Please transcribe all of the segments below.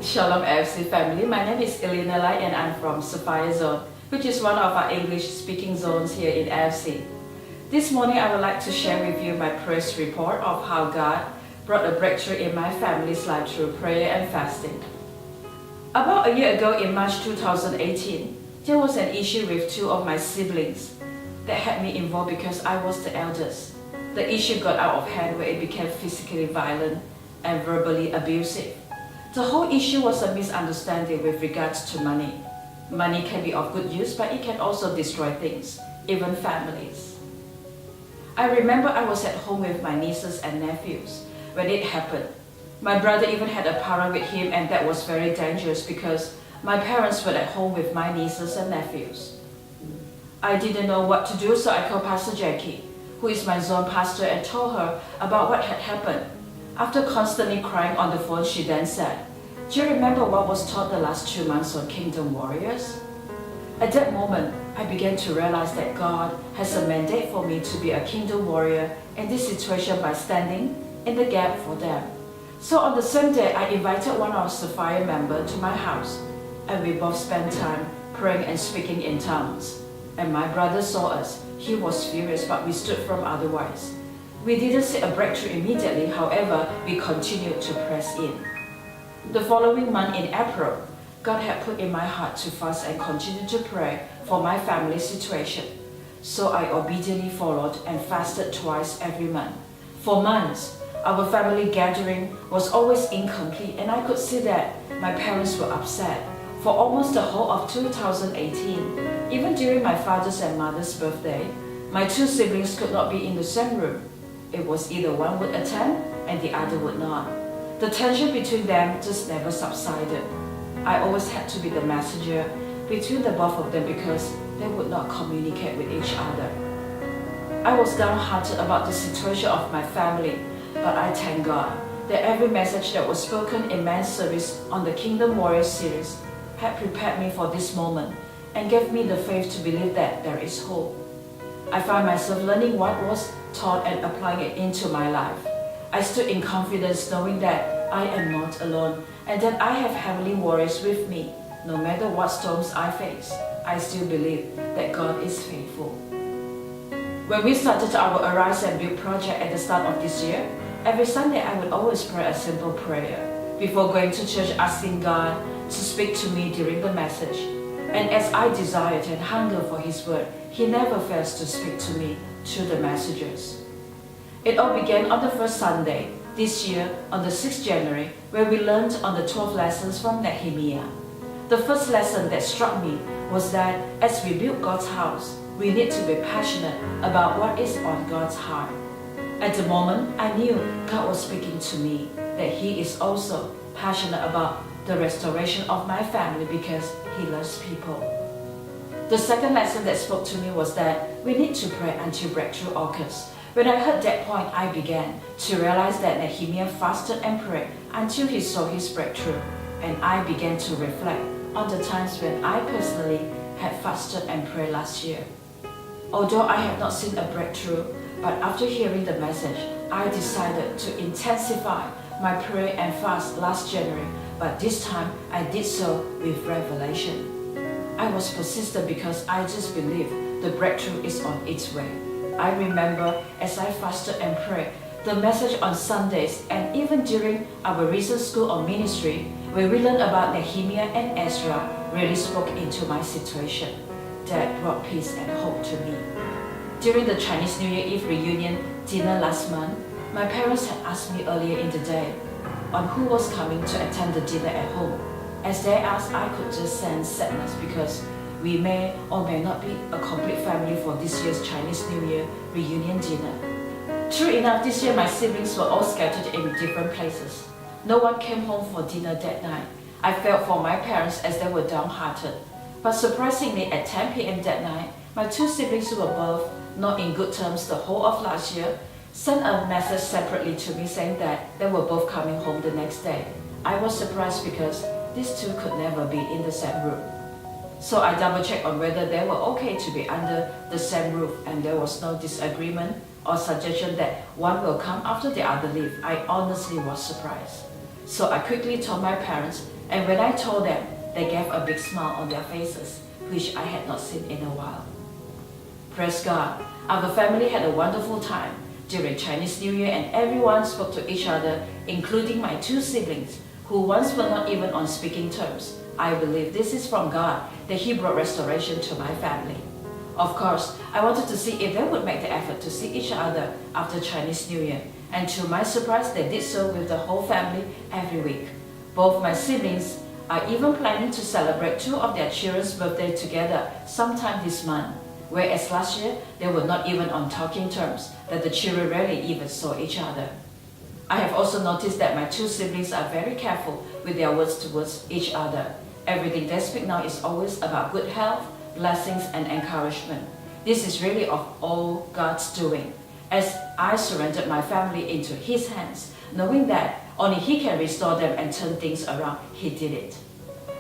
Shalom FC family, my name is Elina and I'm from Sapphire Zone, which is one of our English-speaking zones here in FC. This morning I would like to share with you my praise report of how God brought a breakthrough in my family's life through prayer and fasting. About a year ago in March 2018, there was an issue with two of my siblings that had me involved because I was the eldest. The issue got out of hand where it became physically violent and verbally abusive. The whole issue was a misunderstanding with regards to money. Money can be of good use, but it can also destroy things, even families. I remember I was at home with my nieces and nephews when it happened. My brother even had a para with him, and that was very dangerous because my parents were at home with my nieces and nephews. I didn't know what to do, so I called Pastor Jackie, who is my zone pastor, and told her about what had happened. After constantly crying on the phone, she then said, "Do you remember what was taught the last 2 months on Kingdom Warriors?" At that moment, I began to realize that God has a mandate for me to be a kingdom warrior in this situation by standing in the gap for them. So on the same day, I invited one of our Sapphire members to my house, and we both spent time praying and speaking in tongues. And my brother saw us. He was furious, but we stood firm otherwise. We didn't see a breakthrough immediately, however, we continued to press in. The following month in April, God had put in my heart to fast and continue to pray for my family situation. So I obediently followed and fasted twice every month. For months, our family gathering was always incomplete, and I could see that my parents were upset. For almost the whole of 2018, even during my father's and mother's birthday, my two siblings could not be in the same room. It was either one would attend and the other would not. The tension between them just never subsided. I always had to be the messenger between the both of them because they would not communicate with each other. I was downhearted about the situation of my family, but I thank God that every message that was spoken in men's service on the Kingdom Warriors series had prepared me for this moment and gave me the faith to believe that there is hope. I found myself learning what was taught and applying it into my life. I stood in confidence knowing that I am not alone and that I have heavenly warriors with me. No matter what storms I face, I still believe that God is faithful. When we started our Arise and Build project at the start of this year, every Sunday I would always pray a simple prayer before going to church, asking God to speak to me during the message. And as I desired and hunger for His word, He never fails to speak to me through the messages. It all began on the first Sunday this year, on the 6th January, where we learned on the 12 lessons from Nehemiah. The first lesson that struck me was that as we build God's house, we need to be passionate about what is on God's heart. At the moment, I knew God was speaking to me, that He is also passionate about the restoration of my family because He loves people. The second lesson that spoke to me was that we need to pray until breakthrough occurs. When I heard that point, I began to realize that Nehemiah fasted and prayed until he saw his breakthrough. And I began to reflect on the times when I personally had fasted and prayed last year. Although I have not seen a breakthrough, but after hearing the message, I decided to intensify my prayer and fast last January, but this time I did so with revelation. I was persistent because I just believe the breakthrough is on its way. I remember as I fasted and prayed, the message on Sundays and even during our recent school on ministry, where we learned about Nehemiah and Ezra, really spoke into my situation. That brought peace and hope to me. During the Chinese New Year Eve reunion dinner last month, my parents had asked me earlier in the day on who was coming to attend the dinner at home. As they asked, I could just sense sadness because we may or may not be a complete family for this year's Chinese New Year reunion dinner. True enough, this year my siblings were all scattered in different places. No one came home for dinner that night. I felt for my parents as they were downhearted. But surprisingly, at 10 p.m. that night, my two siblings who were both not in good terms the whole of last year sent a message separately to me saying that they were both coming home the next day. I was surprised because these two could never be in the same room. So I double-checked on whether they were okay to be under the same roof, and there was no disagreement or suggestion that one will come after the other leave. I honestly was surprised. So I quickly told my parents And when I told them, they gave a big smile on their faces, which I had not seen in a while. Praise God, our family had a wonderful time during Chinese New Year, and everyone spoke to each other, including my 2 siblings, who once were not even on speaking terms. I believe this is from God, that He brought restoration to my family. Of course, I wanted to see if they would make the effort to see each other after Chinese New Year, and to my surprise, they did so with the whole family every week. Both my siblings are even planning to celebrate 2 of their children's birthdays together sometime this month, whereas last year they were not even on talking terms, that the children rarely even saw each other. I have also noticed that my 2 siblings are very careful with their words towards each other. Everything they speak now is always about good health, blessings, and encouragement. This is really of all God's doing, as I surrendered my family into His hands, knowing that only He can restore them and turn things around. He did it.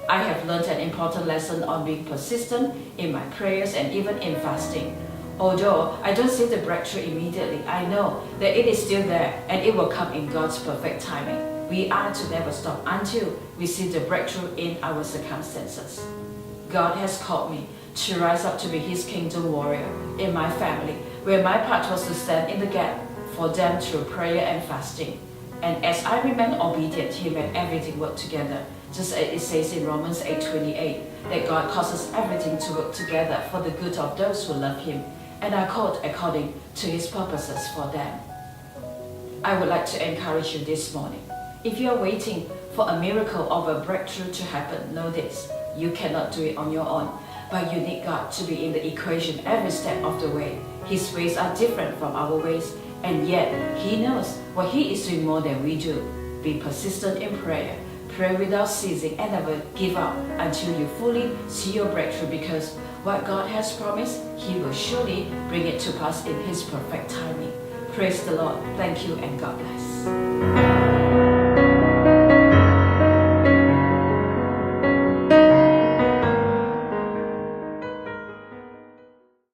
I have learned an important lesson on being persistent in my prayers and even in fasting. Although I don't see the breakthrough immediately, I know that it is still there and it will come in God's perfect timing. We are to never stop until we see the breakthrough in our circumstances. God has called me to rise up to be His kingdom warrior in my family, where my part was to stand in the gap for them through prayer and fasting. And as I remain obedient, He made everything work together. Just as it says in Romans 8:28, that God causes everything to work together for the good of those who love Him and are called according to His purposes for them. I would like to encourage you this morning. If you are waiting for a miracle or a breakthrough to happen, know this: you cannot do it on your own, but you need God to be in the equation every step of the way. His ways are different from our ways, and yet He knows what He is doing more than we do. Be persistent in prayer. Pray without ceasing and never give up until you fully see your breakthrough, because what God has promised, He will surely bring it to pass in His perfect timing. Praise the Lord. Thank you and God bless.